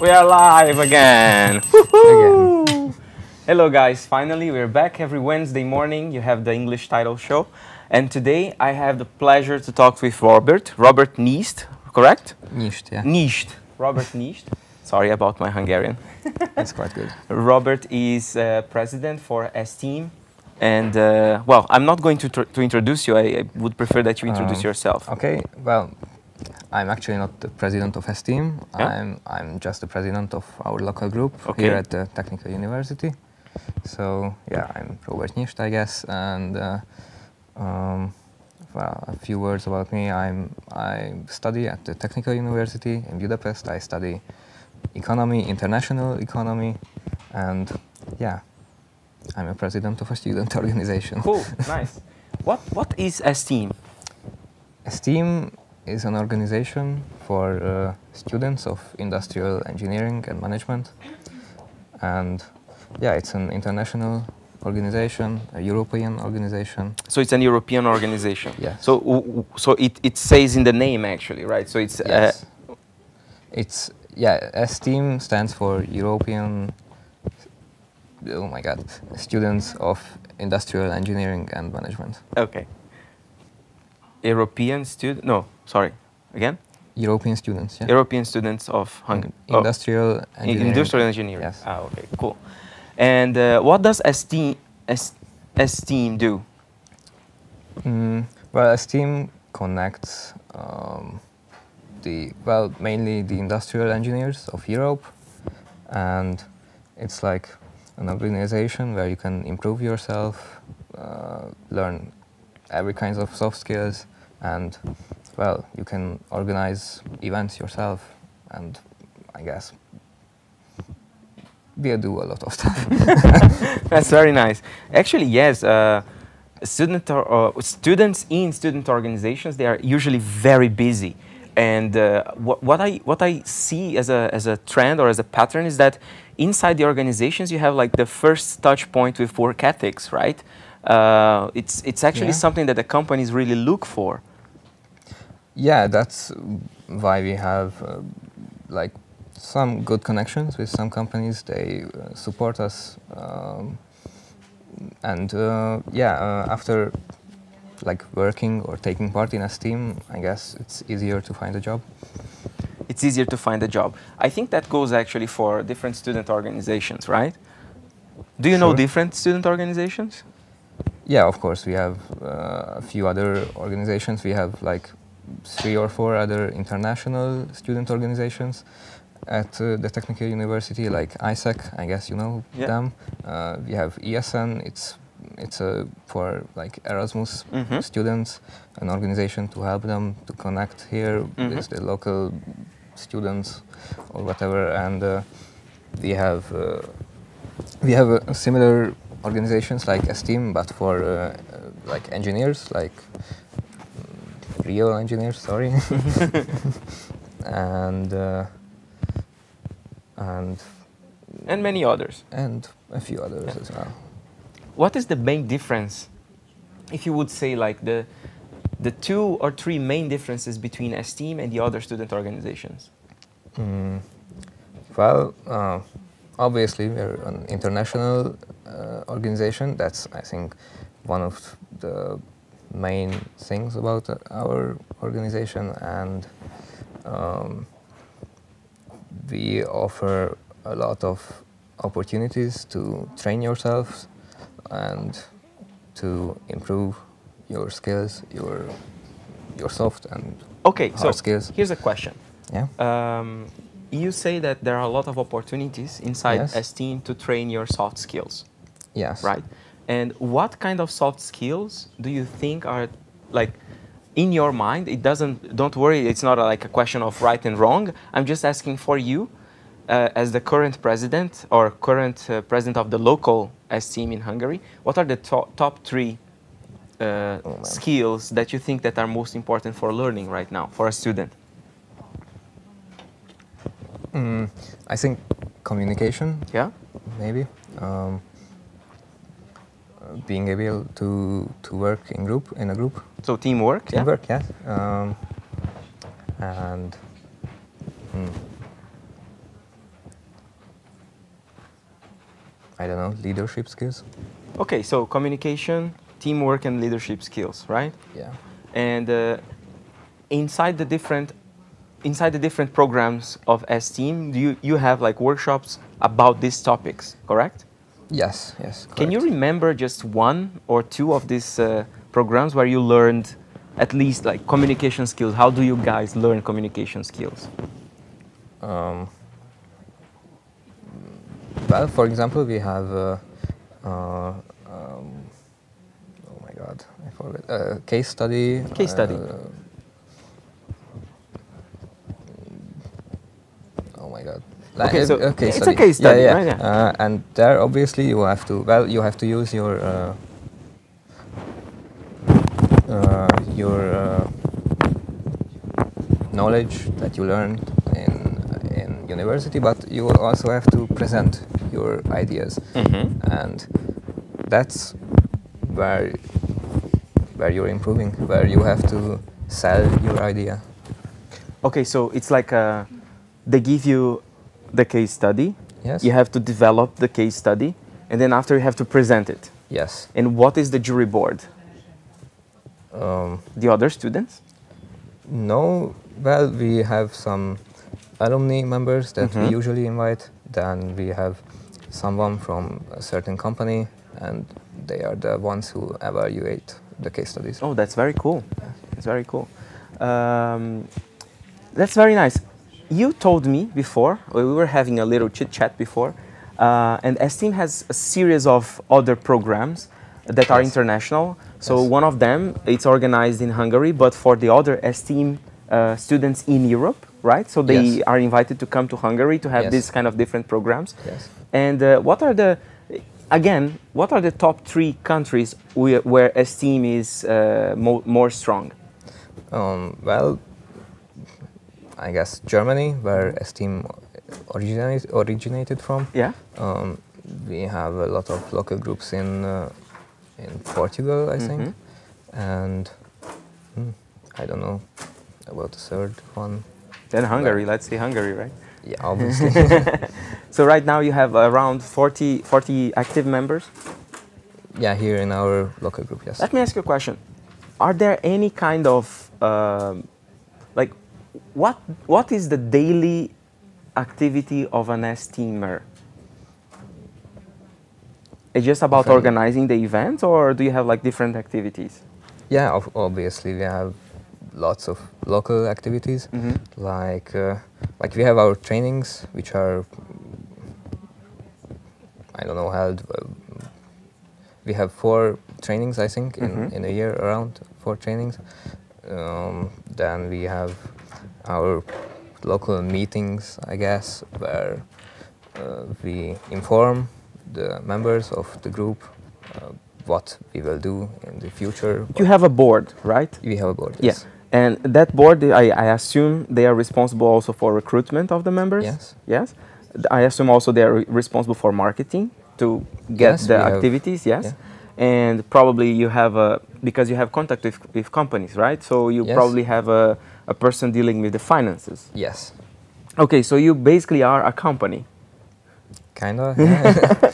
We are live again. Woohoo! Hello guys, finally we're back every Wednesday morning. You have the English title show. And today I have the pleasure to talk with Robert Niest, correct? Niest, yeah. Niest. Robert Niest. Sorry about my Hungarian. That's quite good. Robert is president for ESTIEM. And, well, I'm not going to introduce you. I would prefer that you introduce yourself. Okay, well, I'm actually not the president of ESTIEM. Yeah? I'm just the president of our local group Okay. here at the Technical University. So, yeah, I'm Robert Niest, I guess. And, well, a few words about me. I study at the Technical University in Budapest. I study economy, international economy, and, yeah, I'm a president of a student organization. Cool, nice. What is ESTIEM? ESTIEM is an organization for students of industrial engineering and management. And yeah, it's an international organization, a European organization. So it's an European organization. Yes. So it says in the name actually, right? So it's Yes. ESTIEM stands for European, oh my God, Students of Industrial Engineering and Management. okay. European student? No, sorry. Again? European students, yeah. European students of Hungary. Industrial engineering. Industrial engineering. Yes. Ah, okay, cool. And what does ESTIEM do? Well, ESTIEM connects mainly the industrial engineers of Europe, and it's like an organization where you can improve yourself, learn every kind of soft skills, and well, you can organize events yourself, and I guess do a lot of stuff. That's very nice. Actually, yes. Students in student organizations, they are usually very busy, and what I see as a trend or as a pattern is that inside the organizations you have like the first touch point with work ethics, right? It's actually something that the companies really look for. Yeah, that's why we have like some good connections with some companies. They support us, and after like working or taking part in a team, I guess it's easier to find a job. It's easier to find a job. I think that goes actually for different student organizations, right? Do you know different student organizations? Yeah, of course. We have a few other organizations. We have like 3 or 4 other international student organizations at the Technical University, like ISEC, I guess you know them. We have ESN, it's for like Erasmus students, an organization to help them to connect here with the local students or whatever. And we have similar organizations like ESTIEM, but for like engineers, like real engineers, sorry. and many others. And a few others as well. What is the main difference, if you would say like the 2 or 3 main differences between ESTIEM and the other student organizations? Well, obviously we're an international organization. That's, I think, one of the main things about our organization, and we offer a lot of opportunities to train yourself and to improve your skills, your soft and hard skills. Here's a question. Yeah. You say that there are a lot of opportunities inside ESTIEM to train your soft skills. Yes. Right. And what kind of soft skills do you think are like in your mind? Don't worry, it's not like a question of right and wrong. I'm just asking for you as the current president or current president of the local ESTIEM in Hungary. What are the top 3 skills that you think that are most important for learning right now for a student? I think communication. Yeah. Maybe. Being able to work in a group. So teamwork. Teamwork, yes. And I don't know, leadership skills. Okay, so communication, teamwork, and leadership skills, right? Yeah. And inside the different programs of ESTIEM, you have like workshops about these topics, correct? Yes, yes, correct. Can you remember just one or two of these programs where you learned at least like communication skills? How do you guys learn communication skills? Well, for example, we have oh my God, I forgot. Case study. Case study. Oh my God. Okay, so a case it's study. a case study, yeah, right? yeah. Yeah. And there, obviously, you have to. Well, you have to use your knowledge that you learned in university, but you also have to present your ideas, and that's where you're improving, where you have to sell your idea. Okay, so it's like they give you the case study. Yes. You have to develop the case study, and then after you have to present it. Yes. And what is the jury board? The other students? No, well, we have some alumni members that we usually invite. Then we have someone from a certain company, and they are the ones who evaluate the case studies. Oh, that's very cool. That's very cool. That's very nice. You told me before, we were having a little chit chat before, and ESTIEM has a series of other programs that are international. So one of them, it's organized in Hungary, but for the other ESTIEM students in Europe, right? So they are invited to come to Hungary to have these kind of different programs. Yes. And what are the top 3 countries where ESTIEM is more strong? Well, I guess Germany, where ESTIEM originated from. Yeah. We have a lot of local groups in Portugal, I think, and I don't know about the third one. Then Hungary. Let's say Hungary, right? Yeah, obviously. So right now you have around 40 active members? Yeah, here in our local group, yes. Let me ask you a question. Are there any kind of, like, what is the daily activity of an ESTIEMer? It's just about organizing the events, or do you have like different activities? Yeah, obviously we have lots of local activities, like we have our trainings, which are, I don't know, held. We have 4 trainings, I think, in a year, around 4 trainings. Then we have our local meetings, I guess, where we inform the members of the group what we will do in the future. You have a board, right? We have a board, yes. Yeah. And that board, I assume they are responsible also for recruitment of the members? Yes. Yes? I assume also they are responsible for marketing to get the activities, yes? Yeah. And probably you have because you have contact with companies, right? So you probably have a person dealing with the finances. Yes. Okay, so you basically are a company. Kinda, yeah.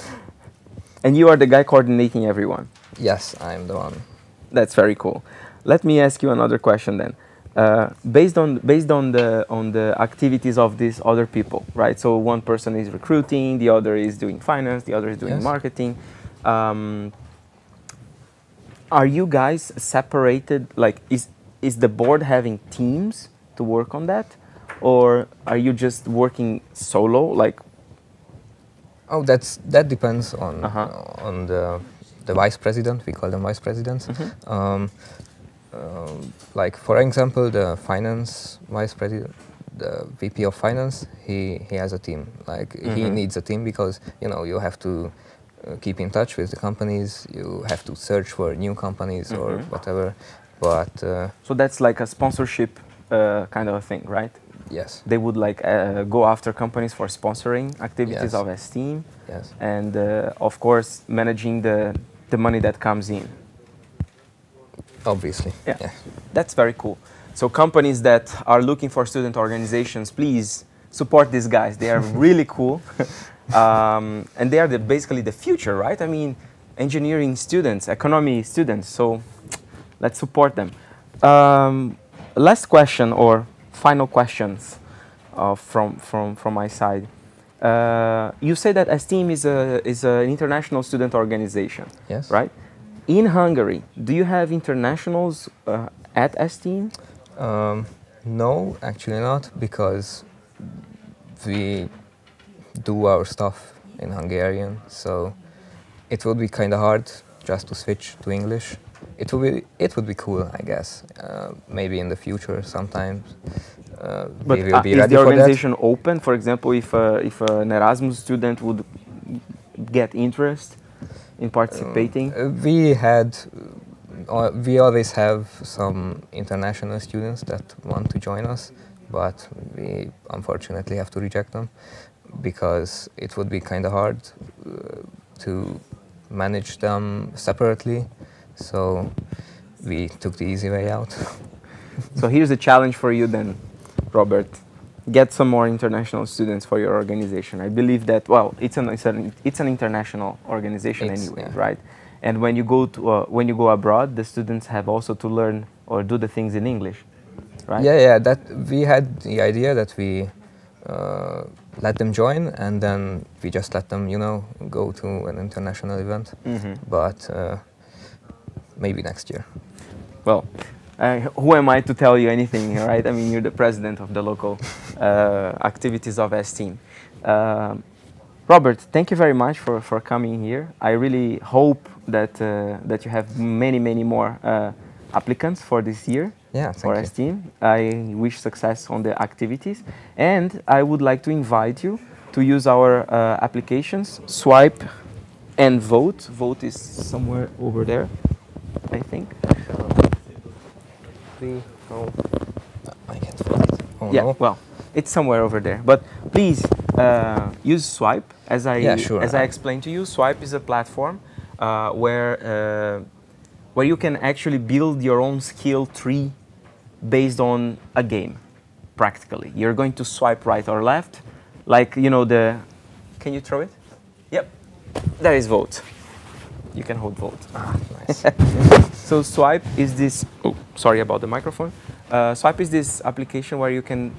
And you are the guy coordinating everyone. Yes, I'm the one. That's very cool. Let me ask you another question then. Based on the activities of these other people, right? So one person is recruiting, the other is doing finance, the other is doing marketing. Are you guys separated? Like, is the board having teams to work on that, or are you just working solo? Like, oh, that depends on the vice president. We call them vice presidents. Like, for example, the finance vice president, the VP of finance, he has a team. Like, he needs a team because, you know, you have to keep in touch with the companies, you have to search for new companies or whatever. But so that's like a sponsorship kind of a thing, right? Yes. They would like go after companies for sponsoring activities of ESTIEM. Yes. And of course managing the money that comes in. Obviously. Yeah. That's very cool. So companies that are looking for student organizations, please support these guys. They are really cool. And they are basically the future, right? I mean, engineering students, economy students. So let's support them. Last question or final questions from my side. You say that ESTIEM is an international student organization, Yes. right? In Hungary, do you have internationals at ESTIEM? No, actually not, because we do our stuff in Hungarian, so it would be kind of hard just to switch to English. It would be cool, I guess. Maybe in the future, sometimes But we will be is ready the for that. organization open? For example, if an Erasmus student would get interest in participating? We always have some international students that want to join us, but we unfortunately have to reject them because it would be kind of hard to manage them separately. So we took the easy way out. So here's a challenge for you then, Robert. Get some more international students for your organization. I believe that, well, it's an international organization anyway, yeah. right? And when you go abroad, the students have also to learn or do the things in English, right? Yeah. That we had the idea that we let them join, and then we just let them, go to an international event. But maybe next year. Well, who am I to tell you anything, right? I mean, you're the president of the local activities of ESTIEM. Robert, thank you very much for coming here. I really hope that you have many more applicants for this year. Yeah, for thank you. ESTIEM. I wish success on the activities, and I would like to invite you to use our applications, Swipe and Vote. Vote is somewhere over there, I think. I can't find it. Oh, Yeah, no. well, it's somewhere over there. But please use Swipe. As I explained to you, Swipe is a platform where you can actually build your own skill tree based on a game, practically. You're going to swipe right or left, like, can you throw it? Yep, there is Vote. You can hold Vote. Nice. So Swipe is this, sorry about the microphone. Swipe is this application where you can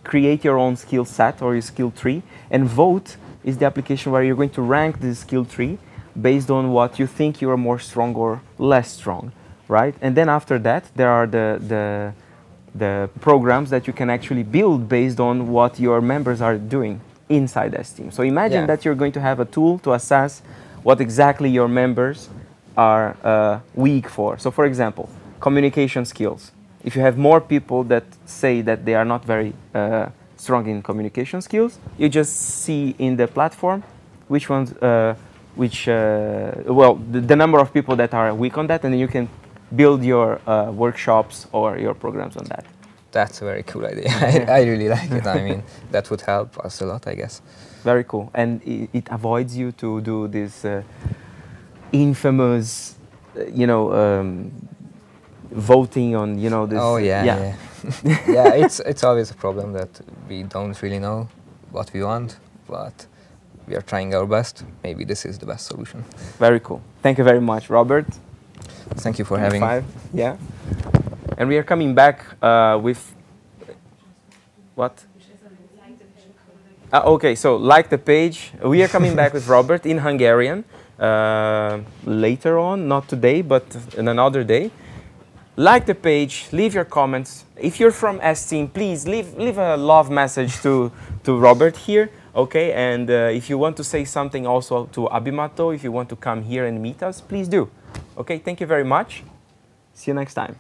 create your own skill set or your skill tree, and Vote is the application where you're going to rank the skill tree based on what you think you are more strong or less strong, right? And then after that, there are the programs that you can actually build based on what your members are doing inside ESTIEM. So imagine that you're going to have a tool to assess what exactly your members are weak for. So for example, communication skills. If you have more people that say that they are not very strong in communication skills, you just see in the platform which ones, the number of people that are weak on that, and then you can build your workshops or your programs on that. That's a very cool idea. I really like it. I mean, that would help us a lot, I guess. Very cool. And it avoids you to do this infamous, voting on, this. Oh, yeah. Yeah, it's always a problem that we don't really know what we want, but we are trying our best. Maybe this is the best solution. Very cool. Thank you very much, Robert. Thank you for having me. Yeah. And we are coming back with what? Okay, so like the page. We are coming back with Robert in Hungarian later on, not today, but in another day. Like the page, leave your comments. If you're from ESTIEM, please leave a love message to Robert here, okay? And if you want to say something also to Abimato, if you want to come here and meet us, please do. Okay, thank you very much. See you next time.